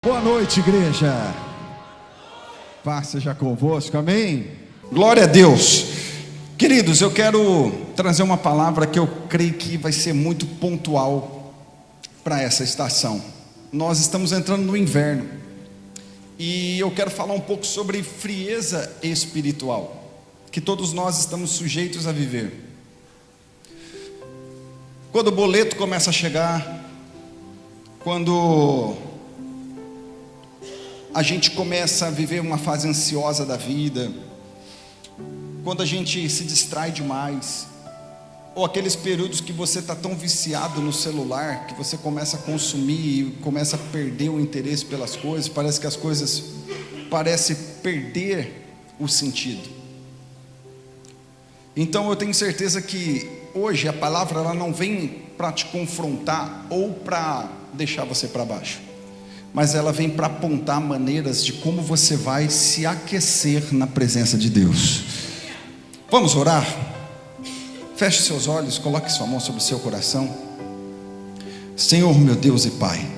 Boa noite, igreja. Paz seja convosco, amém? Glória a Deus. Queridos, eu quero trazer uma palavra que eu creio que vai ser muito pontual para essa estação. Nós estamos entrando no inverno e eu quero falar um pouco sobre frieza espiritual, que todos nós estamos sujeitos a viver. Quando o boleto começa a chegar, quando a gente começa a viver uma fase ansiosa da vida, quando a gente se distrai demais, ou aqueles períodos que você está tão viciado no celular, que você começa a consumir e começa a perder o interesse pelas coisas, parece que as coisas parecem perder o sentido. Então eu tenho certeza que hoje a palavra ela não vem para te confrontar ou para deixar você para baixo, mas ela vem para apontar maneiras de como você vai se aquecer na presença de Deus. Vamos orar? Feche seus olhos, coloque sua mão sobre o seu coração. Senhor, meu Deus e Pai,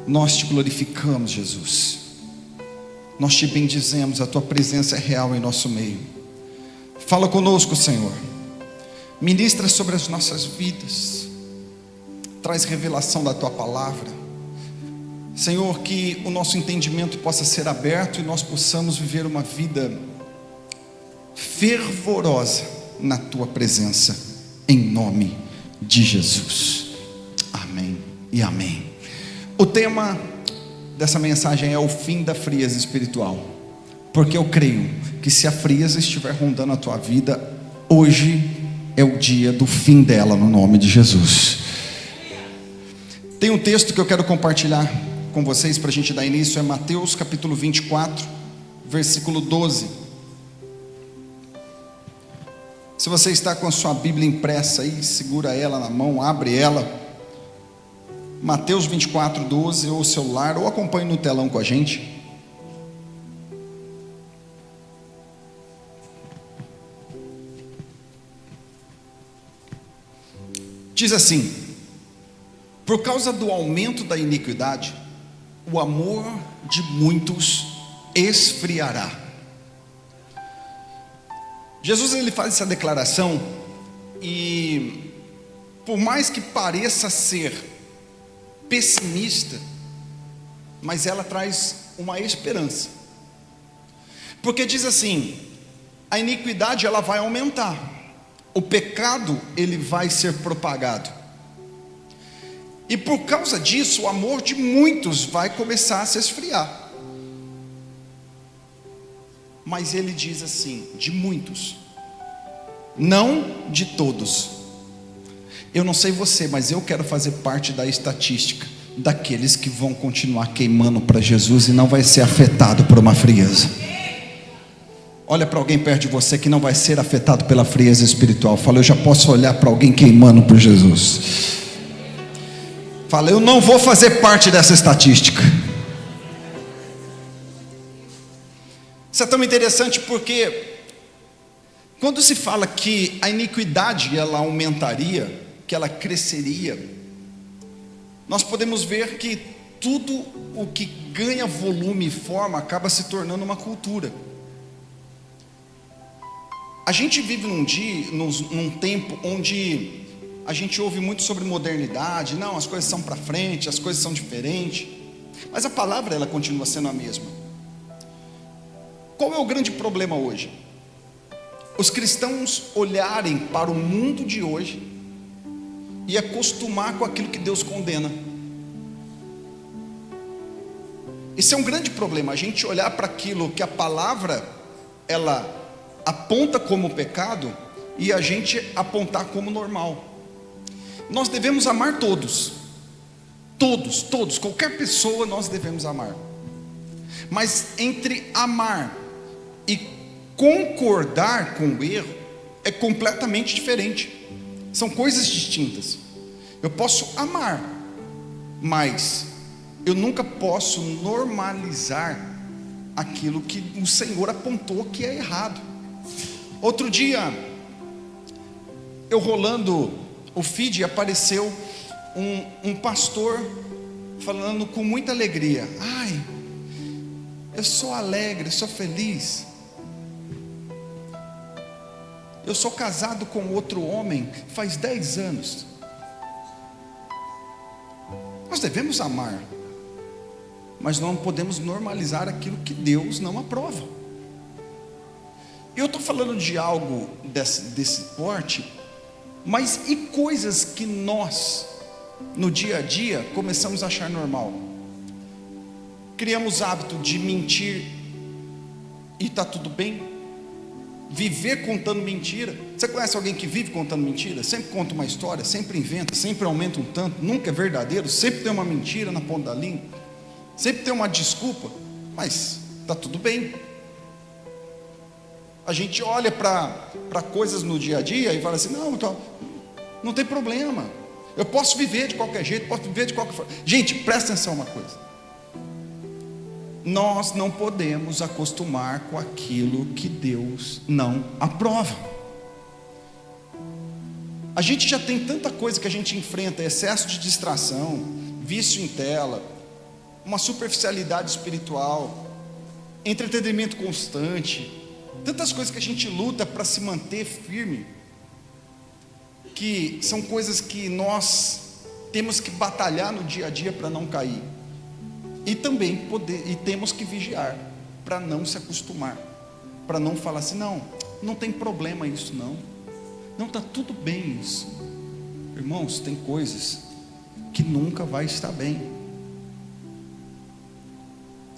nós te glorificamos, Jesus. Nós te bendizemos, a tua presença é real em nosso meio. Fala conosco, Senhor. Ministra sobre as nossas vidas. Traz revelação da tua palavra. Senhor, que o nosso entendimento possa ser aberto e nós possamos viver uma vida fervorosa na tua presença, em nome de Jesus. Amém e amém. O tema dessa mensagem é o fim da frieza espiritual, porque eu creio que se a frieza estiver rondando a tua vida, hoje é o dia do fim dela, no nome de Jesus. Tem um texto que eu quero compartilhar com vocês para a gente dar início, é Mateus capítulo 24, versículo 12. Se você está com a sua Bíblia impressa aí, segura ela na mão, abre ela. Mateus 24, 12, ou celular, ou acompanhe no telão com a gente. Diz assim: por causa do aumento da iniquidade, o amor de muitos esfriará. Jesus ele faz essa declaração e, por mais que pareça ser pessimista, mas ela traz uma esperança, porque diz assim: a iniquidade ela vai aumentar, o pecado ele vai ser propagado. E por causa disso, o amor de muitos vai começar a se esfriar. Mas ele diz assim: de muitos, não de todos. Eu não sei você, mas eu quero fazer parte da estatística daqueles que vão continuar queimando para Jesus e não vai ser afetado por uma frieza. Olha para alguém perto de você que não vai ser afetado pela frieza espiritual. Fala: eu já posso olhar para alguém queimando por Jesus. Fala: eu não vou fazer parte dessa estatística. Isso é tão interessante porque quando se fala que a iniquidade ela aumentaria, que ela cresceria, nós podemos ver que tudo o que ganha volume e forma acaba se tornando uma cultura. A gente vive num tempo onde a gente ouve muito sobre modernidade. Não, as coisas são para frente, as coisas são diferentes, mas a palavra ela continua sendo a mesma. Qual é o grande problema hoje? Os cristãos olharem para o mundo de hoje e acostumar com aquilo que Deus condena. Isso é um grande problema, a gente olhar para aquilo que a palavra ela aponta como pecado e a gente apontar como normal. Nós devemos amar todos, qualquer pessoa nós devemos amar, mas entre amar e concordar com o erro é completamente diferente, são coisas distintas. Eu posso amar, mas eu nunca posso normalizar aquilo que o Senhor apontou que é errado. Outro dia, eu rolando o feed, apareceu um pastor falando com muita alegria: ai, eu sou alegre, sou feliz. Eu sou casado com outro homem faz 10 anos. Nós devemos amar, mas não podemos normalizar aquilo que Deus não aprova. Eu estou falando de algo desse porte, mas e coisas que nós, no dia a dia, começamos a achar normal? Criamos hábito de mentir e está tudo bem. Viver contando mentira. Você conhece alguém que vive contando mentira? Sempre conta uma história, sempre inventa, sempre aumenta um tanto, nunca é verdadeiro, sempre tem uma mentira na ponta da língua, sempre tem uma desculpa, mas está tudo bem. A gente olha para coisas no dia a dia e fala assim: não tem problema, eu posso viver de qualquer jeito, posso viver de qualquer forma. Gente, presta atenção uma coisa: nós não podemos acostumar com aquilo que Deus não aprova. A gente já tem tanta coisa que a gente enfrenta: excesso de distração, vício em tela, uma superficialidade espiritual, entretenimento constante, tantas coisas que a gente luta para se manter firme, que são coisas que nós temos que batalhar no dia a dia para não cair. E também temos que vigiar para não se acostumar, para não falar assim: não tem problema isso, não está tudo bem isso. Irmãos, tem coisas que nunca vai estar bem.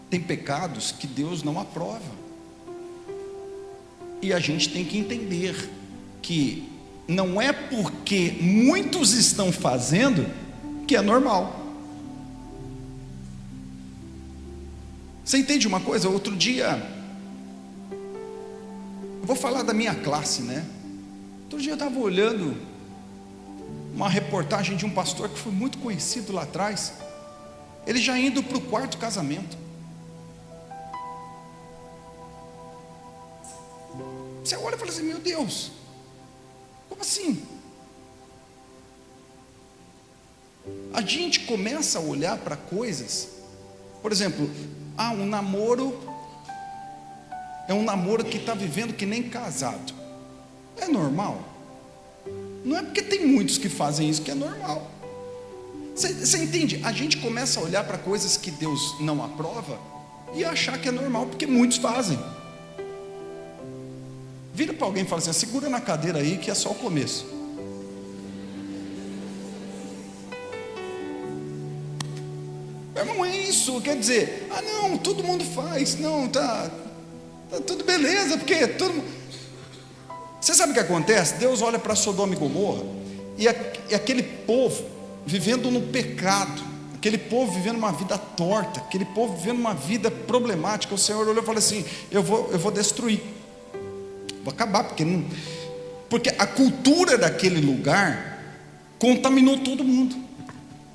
Tem pecados que Deus não aprova. E a gente tem que entender que não é porque muitos estão fazendo que é normal. Você entende uma coisa? Outro dia, eu vou falar da minha classe, né? Outro dia eu estava olhando uma reportagem de um pastor que foi muito conhecido lá atrás. Ele já indo para o 4º casamento. Você olha e fala assim: meu Deus, como assim? A gente começa a olhar para coisas, por exemplo, um namoro é um namoro que está vivendo que nem casado. É normal? Não é porque tem muitos que fazem isso que é normal. Você entende? A gente começa a olhar para coisas que Deus não aprova e achar que é normal porque muitos fazem. Vira para alguém e fala assim: segura na cadeira aí que é só o começo. Não é isso, quer dizer, não, todo mundo faz, não, tá tudo beleza, porque todo mundo... Você sabe o que acontece? Deus olha para Sodoma e Gomorra e aquele povo vivendo no pecado, aquele povo vivendo uma vida torta, aquele povo vivendo uma vida problemática. O Senhor olhou e falou assim: eu vou destruir, vou acabar, porque a cultura daquele lugar contaminou todo mundo.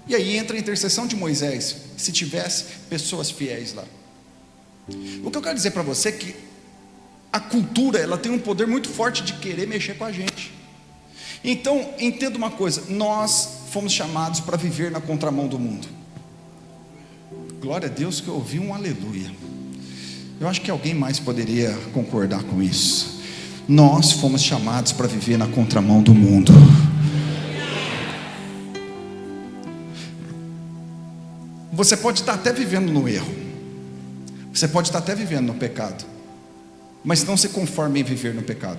E aí entra a intercessão de Moisés, se tivesse pessoas fiéis lá. O que eu quero dizer para você é que a cultura, ela tem um poder muito forte de querer mexer com a gente. Então, entenda uma coisa: nós fomos chamados para viver na contramão do mundo. Glória a Deus que eu ouvi um aleluia. Eu acho que alguém mais poderia concordar com isso. Nós fomos chamados para viver na contramão do mundo. Você pode estar até vivendo no erro, você pode estar até vivendo no pecado, mas não se conforme em viver no pecado.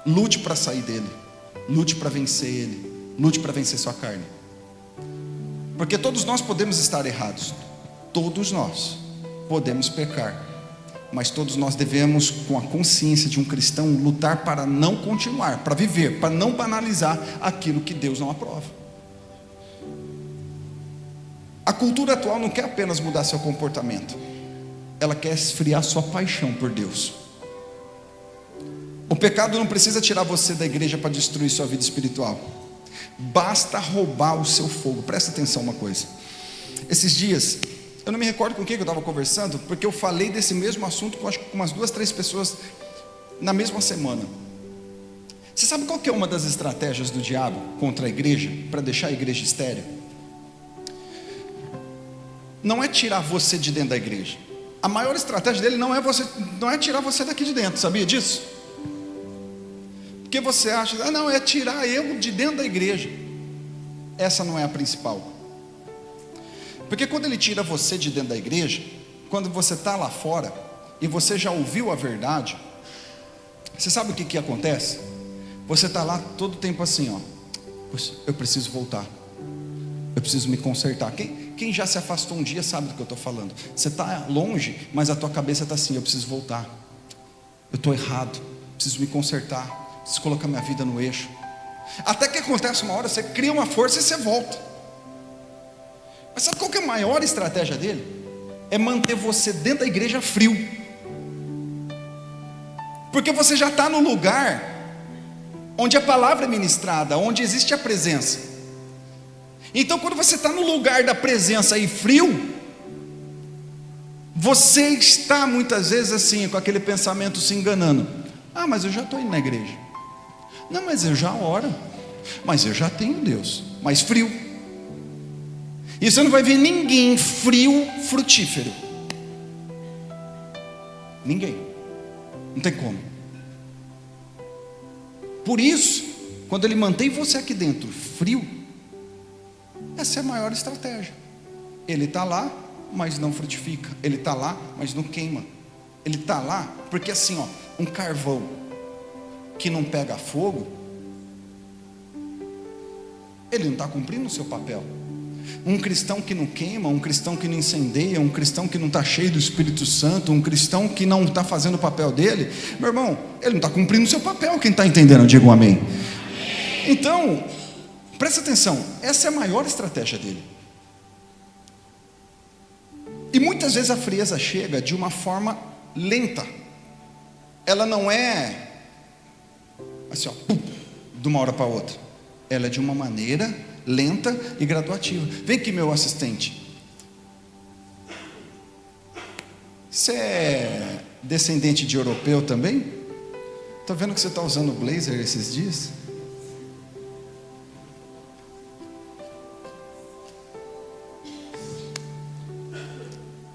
Lute para sair dele, lute para vencer ele, lute para vencer sua carne, porque todos nós podemos estar errados, todos nós podemos pecar, mas todos nós devemos, com a consciência de um cristão, lutar para não continuar, para viver, para não banalizar aquilo que Deus não aprova. A cultura atual não quer apenas mudar seu comportamento, ela quer esfriar sua paixão por Deus. O pecado não precisa tirar você da igreja para destruir sua vida espiritual, basta roubar o seu fogo. Presta atenção uma coisa: esses dias, eu não me recordo com quem eu estava conversando, porque eu falei desse mesmo assunto com acho que umas 2, 3 pessoas na mesma semana. Você sabe qual que é uma das estratégias do diabo contra a igreja, para deixar a igreja estéril? não é tirar você de dentro da igreja. A maior estratégia dele não é tirar você daqui de dentro, sabia disso? Porque você acha, não, é tirar eu de dentro da igreja. Essa não é a principal. Porque quando ele tira você de dentro da igreja, quando você está lá fora e você já ouviu a verdade, você sabe o que acontece? Você está lá todo o tempo assim, ó, eu preciso voltar, eu preciso me consertar. Quem já se afastou um dia sabe do que eu estou falando. Você está longe, mas a tua cabeça está assim, eu preciso voltar, eu estou errado, preciso me consertar, preciso colocar minha vida no eixo. Até que acontece uma hora, você cria uma força e você volta. Mas sabe qual que é a maior estratégia dele? É manter você dentro da igreja frio. Porque você já está no lugar onde a palavra é ministrada, onde existe a presença. Então quando você está no lugar da presença e frio, você está muitas vezes assim, com aquele pensamento se enganando. Ah, mas eu já estou indo na igreja. Não, mas eu já oro. Mas eu já tenho Deus. Mas frio. E você não vai ver ninguém frio, frutífero. Ninguém. Não tem como. Por isso, quando ele mantém você aqui dentro frio, essa é a maior estratégia. Ele está lá, mas não frutifica. Ele está lá, mas não queima. Ele está lá, porque assim, ó, um carvão que não pega fogo, ele não está cumprindo o seu papel. Um cristão que não queima, um cristão que não incendeia, um cristão que não está cheio do Espírito Santo, um cristão que não está fazendo o papel dele, meu irmão, ele não está cumprindo o seu papel. Quem está entendendo, diga um amém. Então, presta atenção, essa é a maior estratégia dele. E muitas vezes a frieza chega de uma forma lenta. Ela não é assim, ó, pum, de uma hora para outra. Ela é de uma maneira lenta e graduativa. Vem aqui, meu assistente. Você é descendente de europeu também? Estou vendo que você está usando blazer esses dias.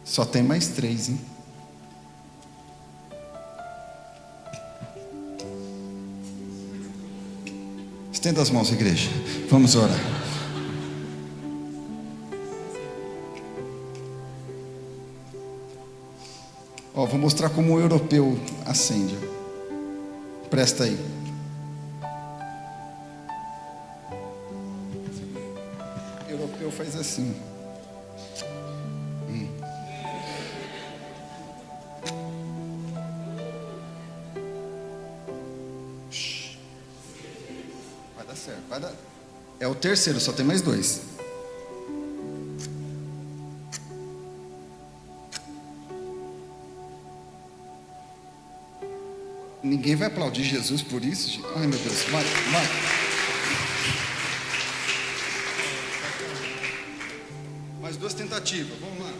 Só tem mais 3, hein? Estenda as mãos, igreja. Vamos orar. Ó, vou mostrar como o europeu acende. Presta aí. O europeu faz assim. Vai dar certo, vai dar. É o terceiro, só tem mais 2. Ninguém vai aplaudir Jesus por isso, gente. Ai, meu Deus, vai. Mais 2 tentativas, vamos lá.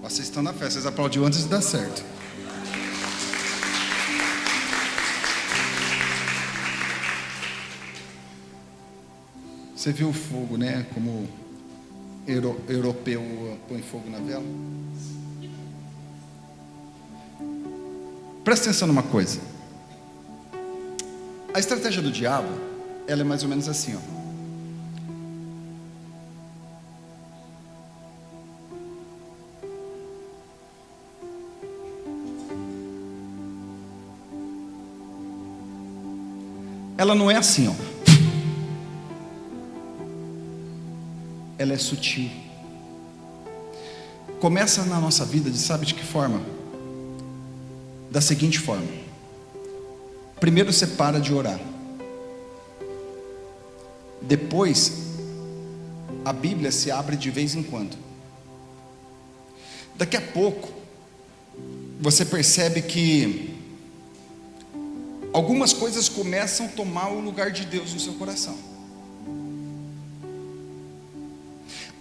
Vocês estão na festa, vocês aplaudiram antes de dar certo. Você viu o fogo, né? Como europeu põe fogo na vela. Presta atenção numa coisa. A estratégia do diabo, ela é mais ou menos assim, ó. Ela não é assim, ó. Ela é sutil. Começa na nossa vida, sabe de que forma? Da seguinte forma: primeiro você para de orar. Depois, a Bíblia se abre de vez em quando. Daqui a pouco, você percebe que algumas coisas começam a tomar o lugar de Deus no seu coração.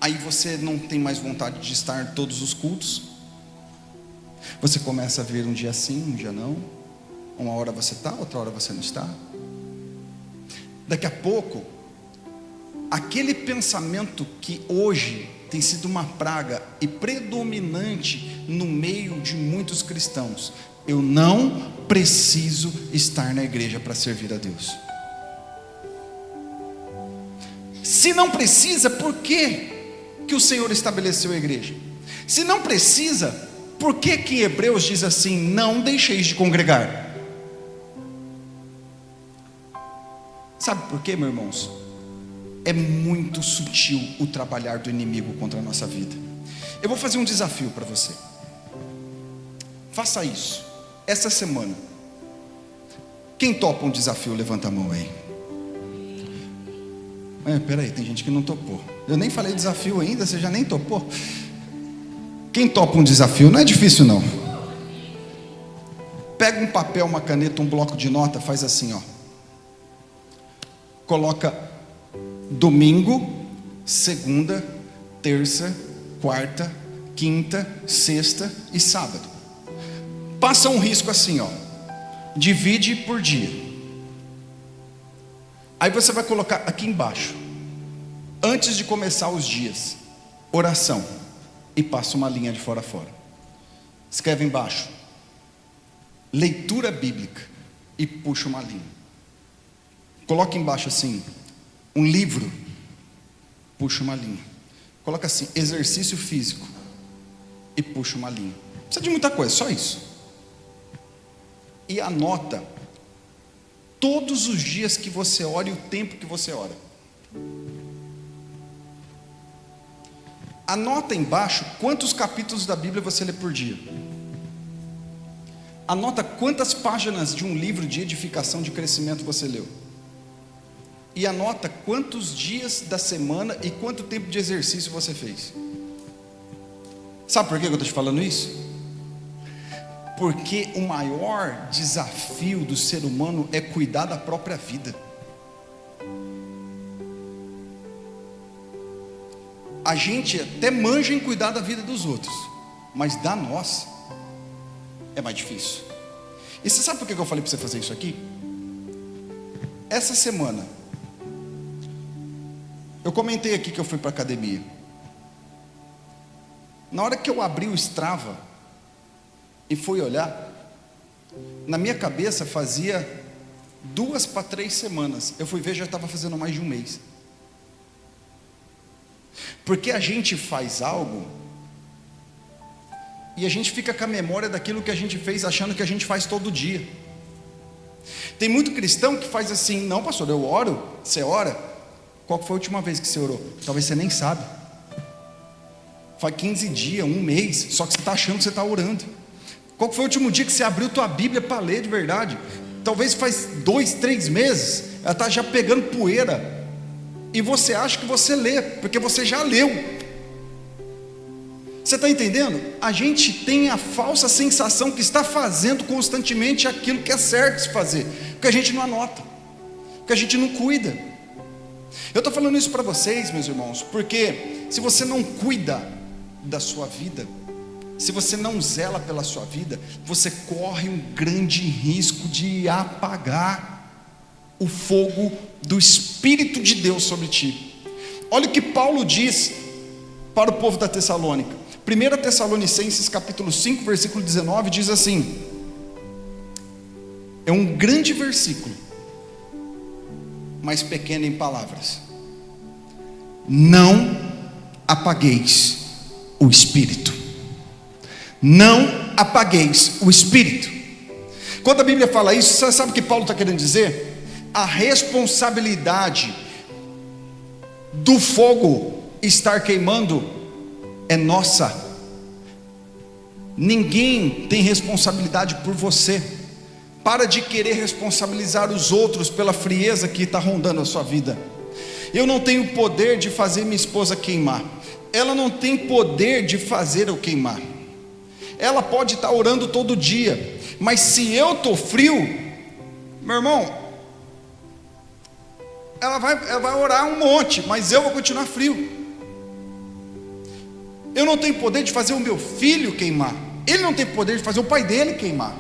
Aí você não tem mais vontade de estar em todos os cultos. Você começa a ver um dia sim, um dia não. Uma hora você está, outra hora você não está. Daqui a pouco, aquele pensamento que hoje tem sido uma praga e predominante no meio de muitos cristãos: eu não preciso estar na igreja para servir a Deus. Se não precisa, por que o Senhor estabeleceu a igreja? Se não precisa, por que em Hebreus diz assim: não deixeis de congregar? Sabe por quê, meus irmãos? É muito sutil o trabalhar do inimigo contra a nossa vida. Eu vou fazer um desafio para você. Faça isso essa semana. Quem topa um desafio, levanta a mão aí. Peraí, tem gente que não topou. Eu nem falei desafio ainda, você já nem topou. Quem topa um desafio? Não é difícil não. Pega um papel, uma caneta, um bloco de nota, faz assim, ó. Coloca domingo, segunda, terça, quarta, quinta, sexta e sábado. Passa um risco assim, ó. Divide por dia. Aí você vai colocar aqui embaixo, antes de começar os dias, oração, e passa uma linha de fora a fora. Escreve embaixo, leitura bíblica, e puxa uma linha. Coloca embaixo assim, um livro, puxa uma linha. Coloca assim, exercício físico, e puxa uma linha. Não precisa de muita coisa, só isso. E anota todos os dias que você ora e o tempo que você ora. Anota embaixo quantos capítulos da Bíblia você lê por dia. Anota quantas páginas de um livro de edificação, de crescimento você leu. E anota quantos dias da semana e quanto tempo de exercício você fez. Sabe por que eu estou te falando isso? Porque o maior desafio do ser humano é cuidar da própria vida. A gente até manja em cuidar da vida dos outros, mas da nossa é mais difícil. E você sabe por que eu falei para você fazer isso aqui? Essa semana eu comentei aqui que eu fui para a academia. Na hora que eu abri o Strava e fui olhar, na minha cabeça fazia 2 para 3 semanas. Eu fui ver, já estava fazendo mais de um mês. Porque a gente faz algo e a gente fica com a memória daquilo que a gente fez, achando que a gente faz todo dia. Tem muito cristão que faz assim: não, pastor, eu oro. Você ora? Qual foi a última vez que você orou? Talvez você nem sabe. Faz 15 dias, um mês, só que você está achando que você está orando. Qual foi o último dia que você abriu tua Bíblia para ler de verdade? Talvez faz 2, 3 meses, ela está já pegando poeira, e você acha que você lê, porque você já leu. Você está entendendo? A gente tem a falsa sensação que está fazendo constantemente aquilo que é certo se fazer, porque a gente não anota, porque a gente não cuida. Eu estou falando isso para vocês, meus irmãos, porque se você não cuida da sua vida, se você não zela pela sua vida, você corre um grande risco de apagar o fogo do Espírito de Deus sobre ti. Olha o que Paulo diz para o povo da Tessalônica. 1 Tessalonicenses capítulo 5, versículo 19, diz assim, é um grande versículo, mas pequeno em palavras: não apagueis o Espírito. Não apagueis o Espírito. Quando a Bíblia fala isso, você sabe o que Paulo está querendo dizer? A responsabilidade do fogo estar queimando é nossa. Ninguém tem responsabilidade por você. Para de querer responsabilizar os outros pela frieza que está rondando a sua vida. Eu não tenho poder de fazer minha esposa queimar. Ela não tem poder de fazer eu queimar. Ela pode estar orando todo dia, mas se eu estou frio, meu irmão, ela vai orar um monte, mas eu vou continuar frio. Eu não tenho poder de fazer o meu filho queimar. Ele não tem poder de fazer o pai dele queimar.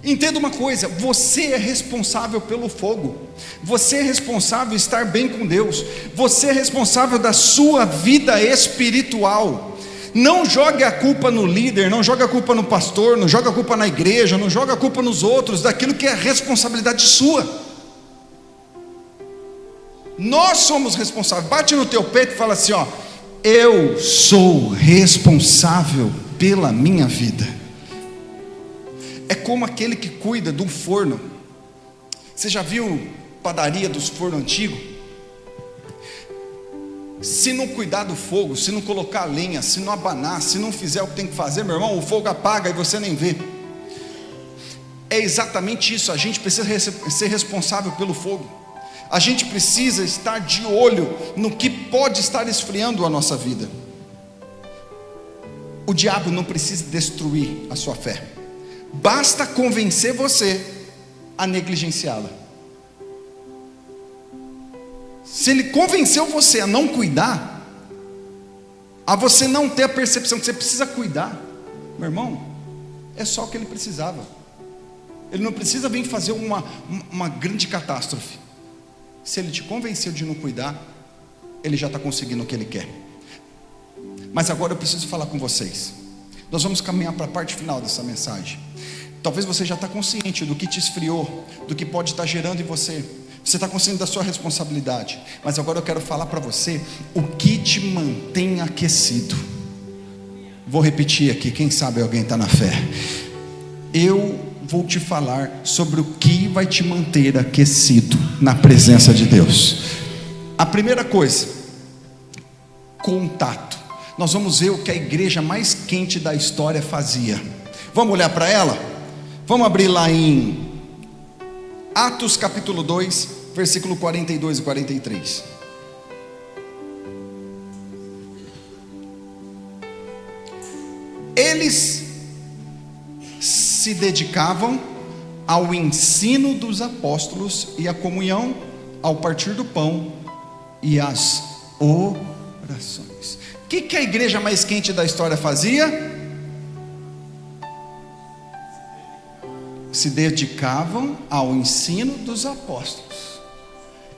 Entenda uma coisa: você é responsável pelo fogo, você é responsável por estar bem com Deus, você é responsável da sua vida espiritual. Não jogue a culpa no líder, não jogue a culpa no pastor, não jogue a culpa na igreja, não jogue a culpa nos outros, daquilo que é responsabilidade sua. Nós somos responsáveis. Bate no teu peito e fala assim: ó, eu sou responsável pela minha vida. É como aquele que cuida de um forno. Você já viu padaria dos fornos antigos? Se não cuidar do fogo, se não colocar lenha, se não abanar, se não fizer o que tem que fazer, meu irmão, o fogo apaga e você nem vê. É exatamente isso. A gente precisa ser responsável pelo fogo. A gente precisa estar de olho no que pode estar esfriando a nossa vida. O diabo não precisa destruir a sua fé. Basta convencer você a negligenciá-la. Se ele convenceu você a não cuidar, a você não ter a percepção que você precisa cuidar, meu irmão, é só o que ele precisava. Ele não precisa vir fazer uma grande catástrofe. Se ele te convenceu de não cuidar, ele já está conseguindo o que ele quer. Mas agora eu preciso falar com vocês. Nós vamos caminhar para a parte final dessa mensagem. Talvez você já está consciente do que te esfriou, do que pode estar gerando em você. Você está consciente da sua responsabilidade. Mas agora eu quero falar para você o que te mantém aquecido. Vou repetir aqui, quem sabe alguém está na fé. Eu vou te falar sobre o que vai te manter aquecido na presença de Deus. A primeira coisa, contato. Nós vamos ver o que a igreja mais quente da história fazia. Vamos olhar para ela? Vamos abrir lá em Atos capítulo 2, versículo 42 e 43. Eles se dedicavam ao ensino dos apóstolos e à comunhão, ao partir do pão e às orações. O que a igreja mais quente da história fazia? Se dedicavam ao ensino dos apóstolos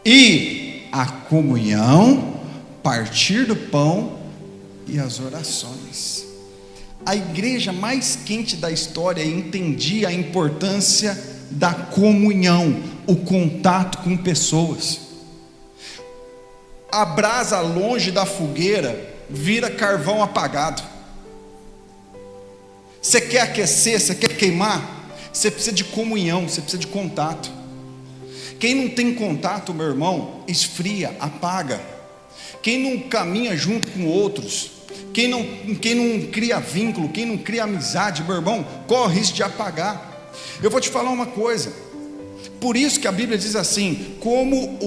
e à comunhão, partir do pão e as orações. A igreja mais quente da história entendia a importância da comunhão, o contato com pessoas. A brasa longe da fogueira vira carvão apagado. Você quer aquecer, você quer queimar? Você precisa de comunhão, você precisa de contato. Quem não tem contato, meu irmão, esfria, apaga. Quem não caminha junto com outros, quem não cria vínculo, quem não cria amizade, meu irmão, corre o risco de apagar. Eu vou te falar uma coisa. Por isso que a Bíblia diz assim: como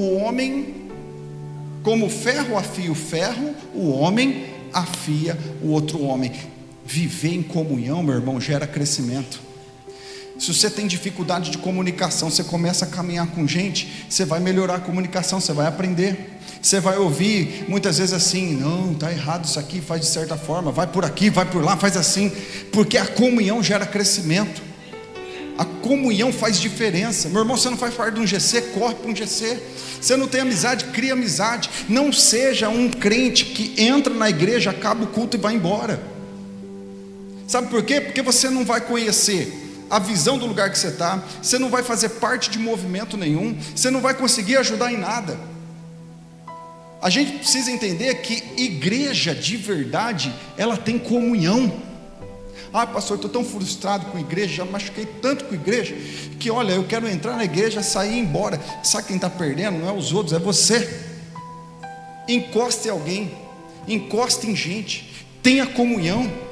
o ferro afia o ferro, o homem afia o outro homem. Viver em comunhão, meu irmão, gera crescimento. Se você tem dificuldade de comunicação, você começa a caminhar com gente, você vai melhorar a comunicação, você vai aprender. Você vai ouvir muitas vezes assim: não, está errado isso aqui, faz de certa forma, vai por aqui, vai por lá, faz assim. Porque a comunhão gera crescimento. A comunhão faz diferença. Meu irmão, você não faz parte de um GC, corre para um GC. Você não tem amizade, cria amizade. Não seja um crente que entra na igreja, acaba o culto e vai embora. Sabe por quê? Porque você não vai conhecer a visão do lugar que você está, você não vai fazer parte de movimento nenhum, você não vai conseguir ajudar em nada. A gente precisa entender que igreja de verdade, ela tem comunhão. Ah, pastor, estou tão frustrado com a igreja, já machuquei tanto com a igreja, que olha, eu quero entrar na igreja, sair e ir embora. Sabe quem está perdendo? Não é os outros, é você. Encoste em alguém, encoste em gente, tenha comunhão.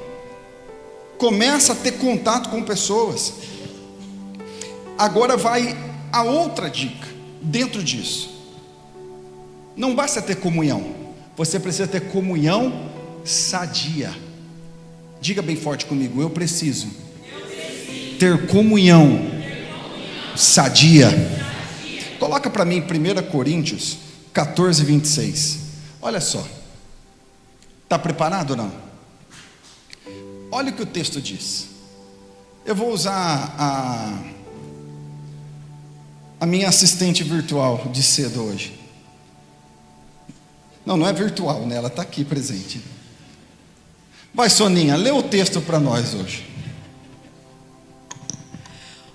Começa a ter contato com pessoas. Agora vai a outra dica dentro disso. Não basta ter comunhão, você precisa ter comunhão sadia. Diga bem forte comigo: eu preciso ter comunhão sadia. Coloca para mim 1 Coríntios 14, 26. Olha só. Está preparado ou não? olha o que o texto diz. Eu vou usar a minha assistente virtual de cedo hoje. Não é virtual, né? Ela está aqui presente. Vai, Soninha, lê o texto para nós hoje.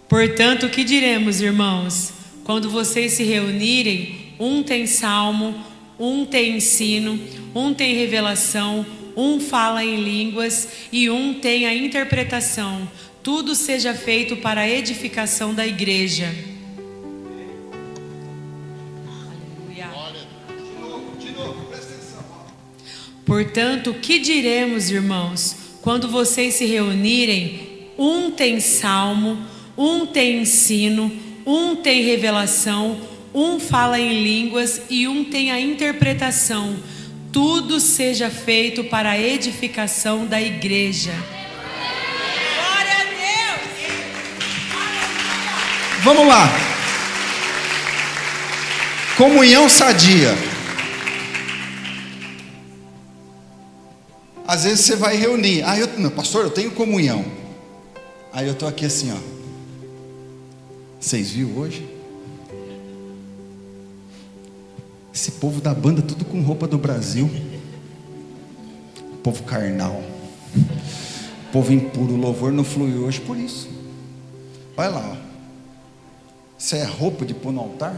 Portanto, o que diremos, irmãos? Quando vocês se reunirem, um tem salmo, um tem ensino, um tem revelação, um fala em línguas e um tem a interpretação. Tudo seja feito para a edificação da igreja. Portanto, o que diremos, irmãos? Quando vocês se reunirem, um tem salmo, um tem ensino, um tem revelação, um fala em línguas e um tem a interpretação. Tudo seja feito para a edificação da igreja. Glória a Deus! Vamos lá. Comunhão sadia. Às vezes você vai reunir. Não, pastor, eu tenho comunhão. Aí eu estou aqui assim, ó. Vocês viram hoje? Esse povo da banda, tudo com roupa do Brasil. Povo carnal. Povo impuro. O louvor não fluiu hoje por isso. Vai lá, ó. Isso é roupa de pôr no altar?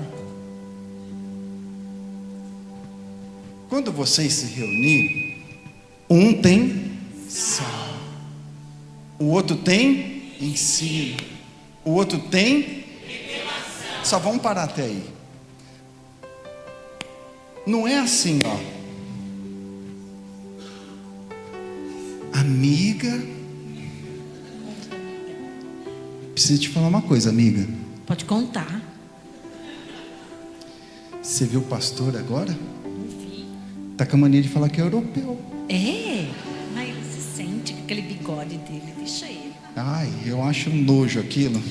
Quando vocês se reunirem, um tem sal, o outro tem ensino, o outro tem revelação. Só vamos parar até aí. Não é assim, ó. Amiga, preciso te falar uma coisa, amiga. Pode contar. Você viu o pastor agora? Não vi. Tá com a mania de falar que é europeu. É, mas ele se sente com aquele bigode dele. Deixa ele. Ai, eu acho um nojo aquilo.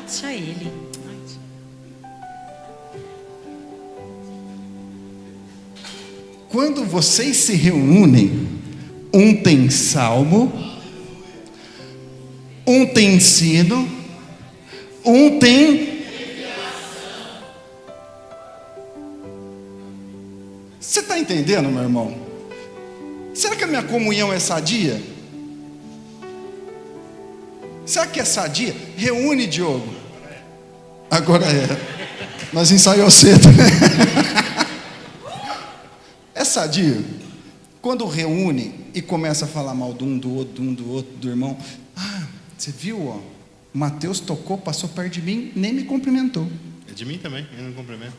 Deixa ele. Quando vocês se reúnem, um tem salmo, um tem ensino, um tem. Você está entendendo, meu irmão? Será que a minha comunhão é sadia? Será que é sadia? Reúne, Diogo. Agora é. Nós ensaiamos cedo. É sadio? Quando reúne e começa a falar mal do um, do outro, do irmão. Você viu, ó? Mateus tocou, passou perto de mim, nem me cumprimentou. É de mim também, eu não cumprimento.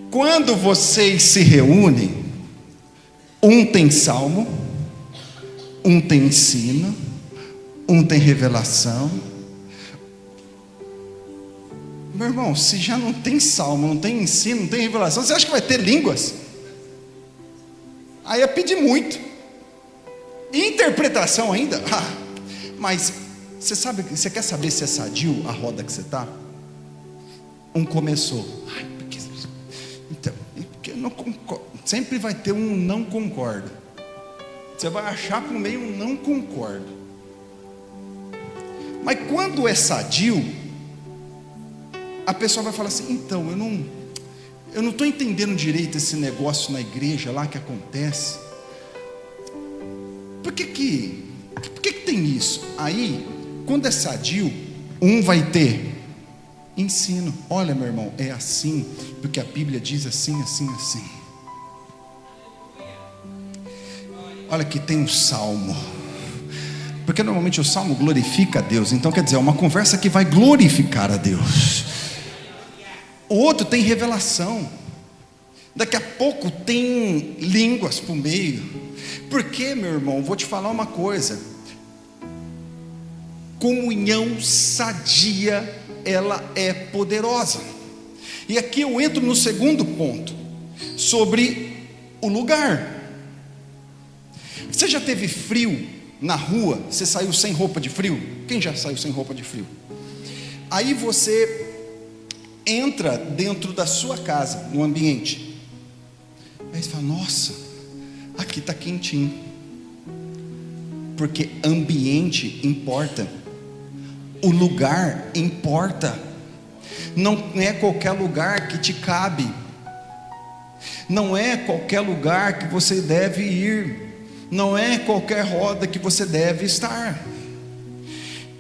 Quando vocês se reúnem, um tem salmo, um tem ensino, um tem revelação. Meu irmão, se já não tem salmo, não tem ensino, não tem revelação, você acha que vai ter línguas? Aí é pedir muito. E interpretação ainda? Mas você sabe, você quer saber se é sadio a roda que você está? Um começou. Porque eu não concordo. Sempre vai ter um não concordo. Você vai achar por meio um não concordo. Mas quando é sadio, a pessoa vai falar assim: então, eu não estou entendendo direito esse negócio na igreja lá que acontece. Por que tem isso? Aí, quando é sadio, um vai ter ensino. Olha, meu irmão, é assim, porque a Bíblia diz assim, assim, assim. Olha que tem um salmo. Porque normalmente o salmo glorifica a Deus. Então quer dizer, é uma conversa que vai glorificar a Deus. O outro tem revelação. Daqui a pouco tem línguas por meio. Porque, meu irmão, vou te falar uma coisa. Comunhão sadia, ela é poderosa. E aqui eu entro no segundo ponto, sobre o lugar. Você já teve frio na rua? Você saiu sem roupa de frio? Quem já saiu sem roupa de frio? Aí você entra dentro da sua casa, no ambiente. Aí você fala: nossa, aqui está quentinho. Porque ambiente importa, o lugar importa. Não é qualquer lugar que te cabe, não é qualquer lugar que você deve ir, não é qualquer roda que você deve estar.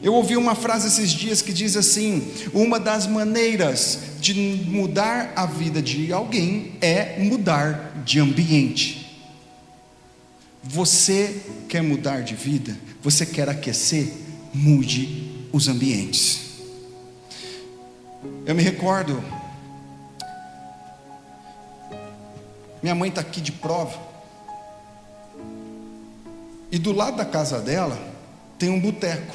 Eu ouvi uma frase esses dias que diz assim: uma das maneiras de mudar a vida de alguém é mudar de ambiente. Você quer mudar de vida? Você quer aquecer? Mude os ambientes. Eu me recordo, minha mãe está aqui de prova, e do lado da casa dela tem um boteco.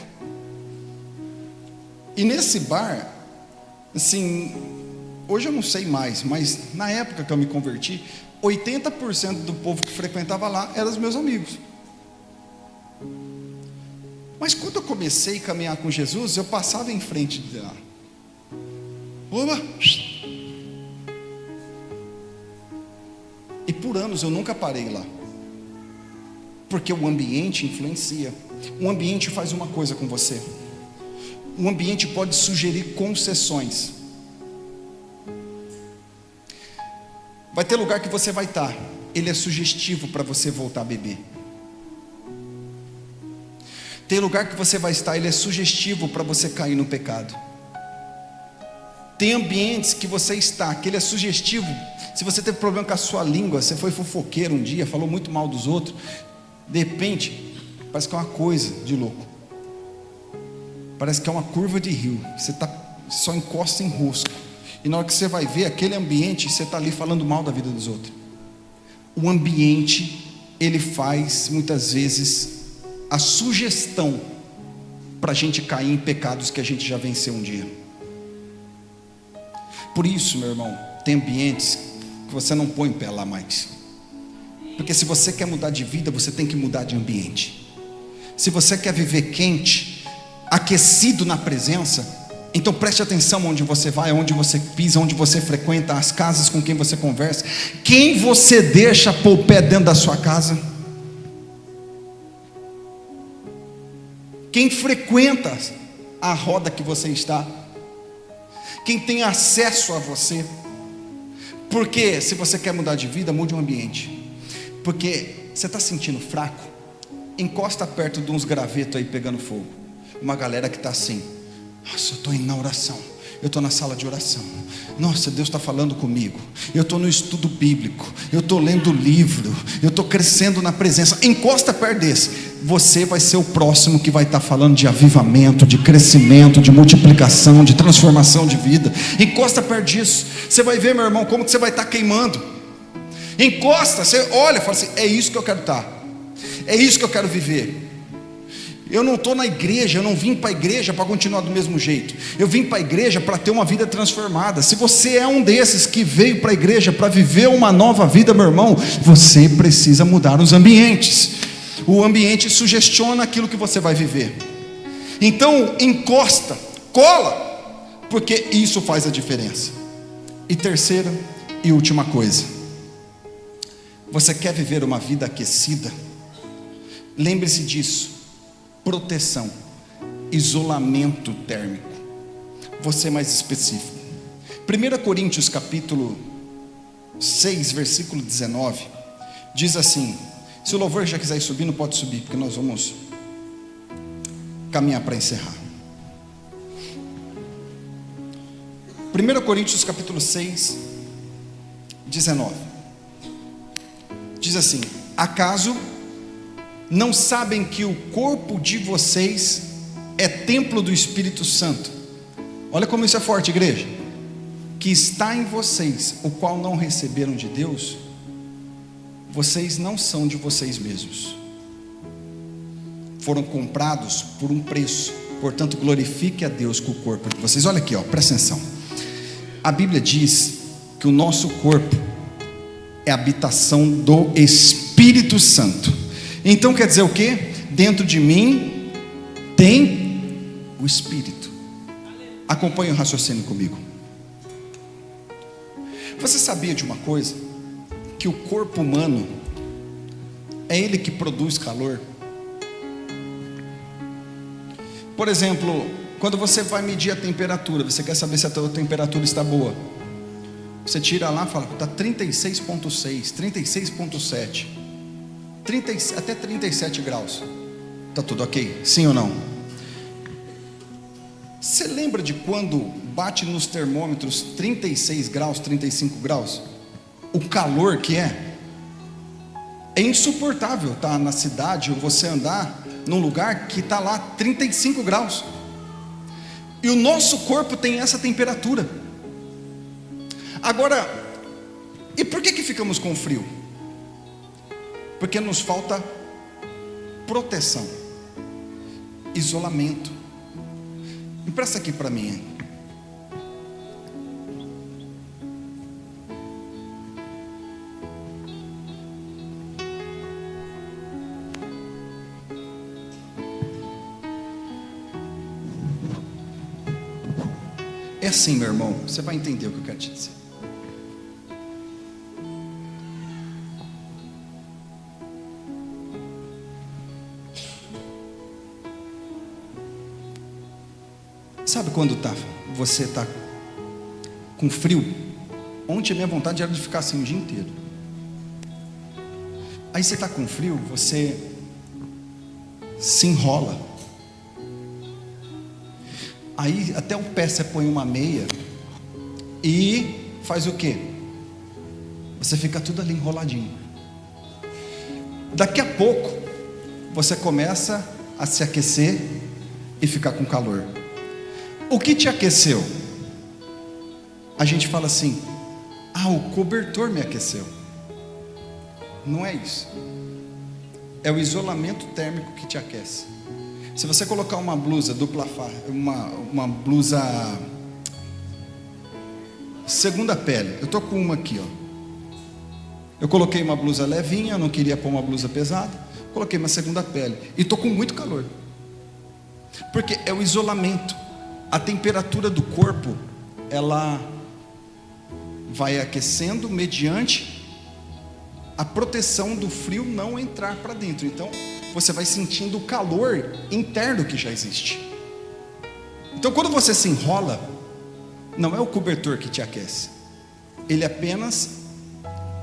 E nesse bar, assim, hoje eu não sei mais, mas na época que eu me converti, 80% do povo que frequentava lá eram os meus amigos. Mas quando eu comecei a caminhar com Jesus, eu passava em frente de lá. Oba! E por anos eu nunca parei lá. Porque o ambiente influencia. O ambiente faz uma coisa com você. O ambiente pode sugerir concessões. Vai ter lugar que você vai estar, ele é sugestivo para você voltar a beber. Tem lugar que você vai estar, ele é sugestivo para você cair no pecado. Tem ambientes que você está, que ele é sugestivo. Se você teve problema com a sua língua, você foi fofoqueiro um dia, falou muito mal dos outros, de repente, parece que é uma coisa de louco. Parece que é uma curva de rio, você só encosta em rosco. E na hora que você vai ver aquele ambiente, você está ali falando mal da vida dos outros. O ambiente, ele faz muitas vezes a sugestão para a gente cair em pecados que a gente já venceu um dia. Por isso, meu irmão, tem ambientes que você não põe o pé lá mais. Porque se você quer mudar de vida, você tem que mudar de ambiente. Se você quer viver quente, aquecido na presença, então preste atenção onde você vai, onde você pisa, onde você frequenta, as casas com quem você conversa, quem você deixa pôr o pé dentro da sua casa, quem frequenta a roda que você está, quem tem acesso a você. Porque se você quer mudar de vida, mude o ambiente. Porque você está sentindo fraco, encosta perto de uns gravetos aí pegando fogo, uma galera que está assim: nossa, eu estou indo na oração, eu estou na sala de oração, nossa, Deus está falando comigo, eu estou no estudo bíblico, eu estou lendo livro, eu estou crescendo na presença. Encosta perto desse, você vai ser o próximo que vai estar falando de avivamento, de crescimento, de multiplicação, de transformação de vida. Encosta perto disso, você vai ver, meu irmão, como que você vai estar queimando. Encosta, você olha e fala assim: é isso que eu quero estar, é isso que eu quero viver. Eu não estou na igreja, eu não vim para a igreja para continuar do mesmo jeito. Eu vim para a igreja para ter uma vida transformada. Se você é um desses que veio para a igreja para viver uma nova vida, meu irmão, você precisa mudar os ambientes. O ambiente sugestiona aquilo que você vai viver. Então, encosta, cola, porque isso faz a diferença. E terceira e última coisa: você quer viver uma vida aquecida? Lembre-se disso. Proteção, isolamento térmico. Vou ser mais específico. 1 Coríntios capítulo 6, versículo 19, diz assim: se o louvor já quiser ir subindo, pode subir, porque nós vamos caminhar para encerrar. 1 Coríntios capítulo 6, 19, diz assim: acaso não sabem que o corpo de vocês é templo do Espírito Santo? Olha como isso é forte, igreja. Que está em vocês, o qual não receberam de Deus. Vocês não são de vocês mesmos, foram comprados por um preço. Portanto, glorifique a Deus com o corpo de vocês. Olha aqui, presta atenção. A Bíblia diz que o nosso corpo é a habitação do Espírito Santo. Então quer dizer o que? Dentro de mim tem o Espírito. Acompanhe o raciocínio comigo. Você sabia de uma coisa? Que o corpo humano é ele que produz calor. Por exemplo, quando você vai medir a temperatura, você quer saber se a tua temperatura está boa. Você tira lá e fala, está 36,6, 36,7, até 37 graus. Está tudo ok? Sim ou não? Você lembra de quando bate nos termômetros 36 graus, 35 graus? O calor que é? É insuportável estar na cidade ou você andar num lugar que está lá 35 graus. E o nosso corpo tem essa temperatura. Agora, e por que ficamos com frio? Porque nos falta proteção, isolamento. Empresta aqui para mim, hein? É assim, meu irmão, você vai entender o que eu quero te dizer. Sabe quando você está com frio? Ontem a minha vontade era de ficar assim o dia inteiro. Aí você está com frio, você se enrola. Aí até o pé você põe uma meia e faz o quê? Você fica tudo ali enroladinho. Daqui a pouco você começa a se aquecer e ficar com calor. O que te aqueceu? A gente fala assim, o cobertor me aqueceu. Não é isso. É o isolamento térmico que te aquece. Se você colocar uma blusa dupla face, uma blusa segunda pele, eu tô com uma aqui, ó. Eu coloquei uma blusa levinha, eu não queria pôr uma blusa pesada, coloquei uma segunda pele e tô com muito calor. Porque é o isolamento. A temperatura do corpo, ela vai aquecendo mediante a proteção do frio não entrar para dentro. Então, você vai sentindo o calor interno que já existe. Então, quando você se enrola, não é o cobertor que te aquece. Ele apenas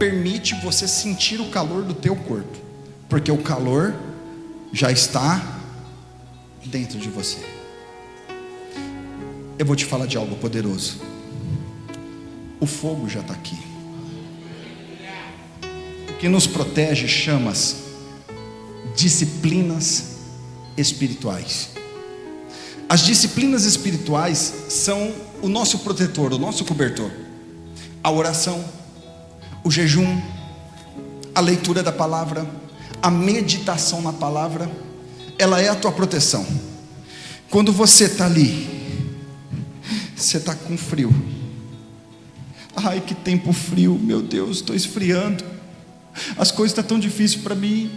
permite você sentir o calor do teu corpo. Porque o calor já está dentro de você. Eu vou te falar de algo poderoso. O fogo já está aqui. O que nos protege chama-se disciplinas espirituais. As disciplinas espirituais são o nosso protetor, o nosso cobertor. A oração, o jejum, a leitura da palavra, a meditação na palavra, ela é a tua proteção. Quando você está ali, você está com frio. Ai, que tempo frio, meu Deus, estou esfriando. As coisas estão tão difíceis para mim.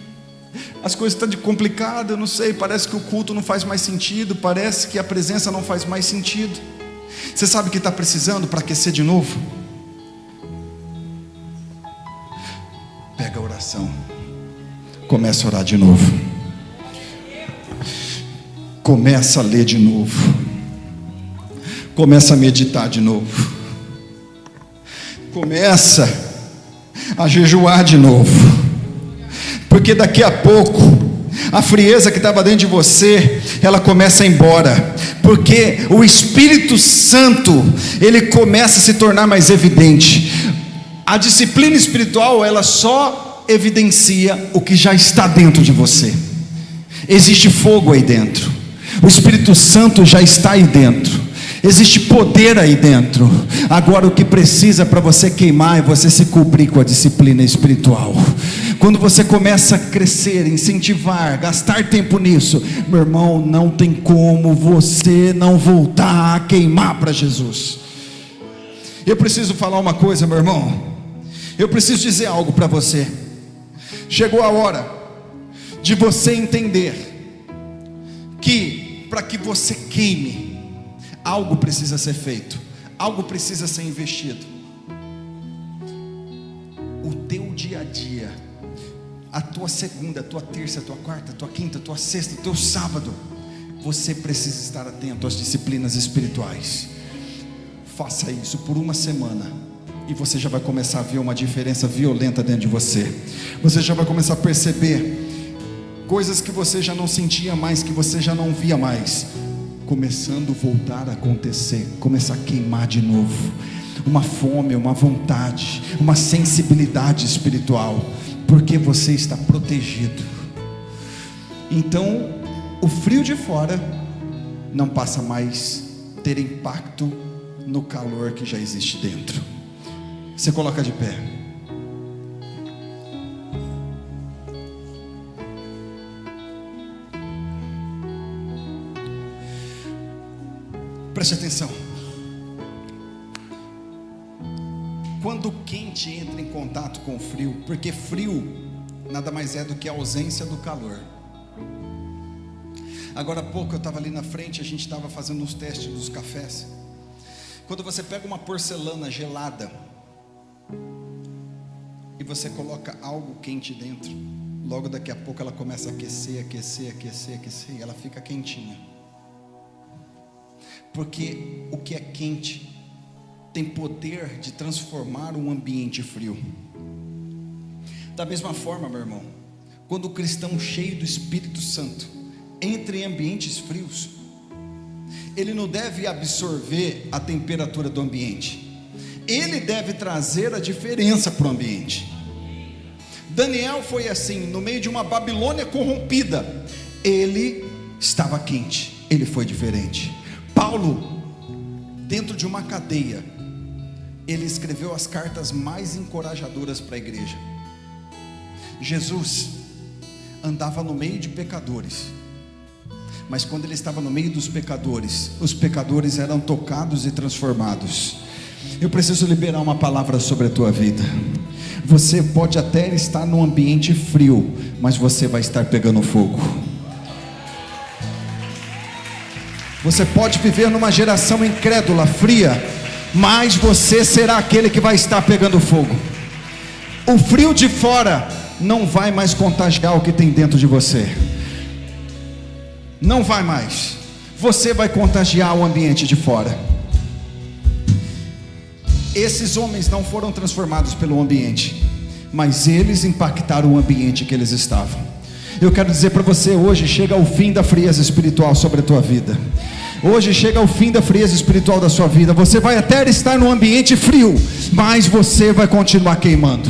As coisas estão complicadas, eu não sei. Parece que o culto não faz mais sentido. Parece que a presença não faz mais sentido. Você sabe o que está precisando para aquecer de novo? Pega a oração. Começa a orar de novo. Começa a ler de novo. Começa a meditar de novo. Começa a jejuar de novo. Porque daqui a pouco a frieza que estava dentro de você, ela começa a ir embora. Porque o Espírito Santo, ele começa a se tornar mais evidente. A disciplina espiritual, ela só evidencia o que já está dentro de você. Existe fogo aí dentro. O Espírito Santo já está aí dentro. Existe poder aí dentro. Agora o que precisa para você queimar é você se cobrir com a disciplina espiritual. Quando você começa a crescer, incentivar, gastar tempo nisso, meu irmão, não tem como você não voltar a queimar para Jesus. Eu preciso falar uma coisa, meu irmão. Eu preciso dizer algo para você. Chegou a hora de você entender que para que você queime, algo precisa ser feito, algo precisa ser investido. a tua segunda, a tua terça, a tua quarta, a tua quinta, a tua sexta, o teu sábado, você precisa estar atento às disciplinas espirituais. Faça isso por uma semana e você já vai começar a ver uma diferença violenta dentro de você. Você já vai começar a perceber coisas que você já não sentia mais, que você já não via mais, começando a voltar a acontecer, começar a queimar de novo. Uma fome, uma vontade, uma sensibilidade espiritual, porque você está protegido. Então, o frio de fora não passa mais a ter impacto no calor que já existe dentro. Você coloca de pé. Preste atenção. Quando o quente entra em contato com o frio, porque frio nada mais é do que a ausência do calor. Agora há pouco eu estava ali na frente, a gente estava fazendo uns testes dos cafés. Quando você pega uma porcelana gelada e você coloca algo quente dentro, logo daqui a pouco ela começa a aquecer, aquecer, aquecer, aquecer, e ela fica quentinha. Porque o que é quente tem poder de transformar um ambiente frio. Da mesma forma, meu irmão, quando o cristão cheio do Espírito Santo entra em ambientes frios, ele não deve absorver a temperatura do ambiente, ele deve trazer a diferença para o ambiente. Daniel foi assim, no meio de uma Babilônia corrompida, ele estava quente, ele foi diferente. Paulo, dentro de uma cadeia, ele escreveu as cartas mais encorajadoras para a igreja. Jesus andava no meio de pecadores, mas quando ele estava no meio dos pecadores, os pecadores eram tocados e transformados. Eu preciso liberar uma palavra sobre a tua vida. Você pode até estar num ambiente frio, mas você vai estar pegando fogo. Você pode viver numa geração incrédula, fria, mas você será aquele que vai estar pegando fogo. O frio de fora não vai mais contagiar o que tem dentro de você. Não vai mais. Você vai contagiar o ambiente de fora. Esses homens não foram transformados pelo ambiente, mas eles impactaram o ambiente que eles estavam. Eu quero dizer para você, hoje chega o fim da frieza espiritual sobre a tua vida. Hoje chega o fim da frieza espiritual da sua vida. Você vai até estar num ambiente frio, mas você vai continuar queimando.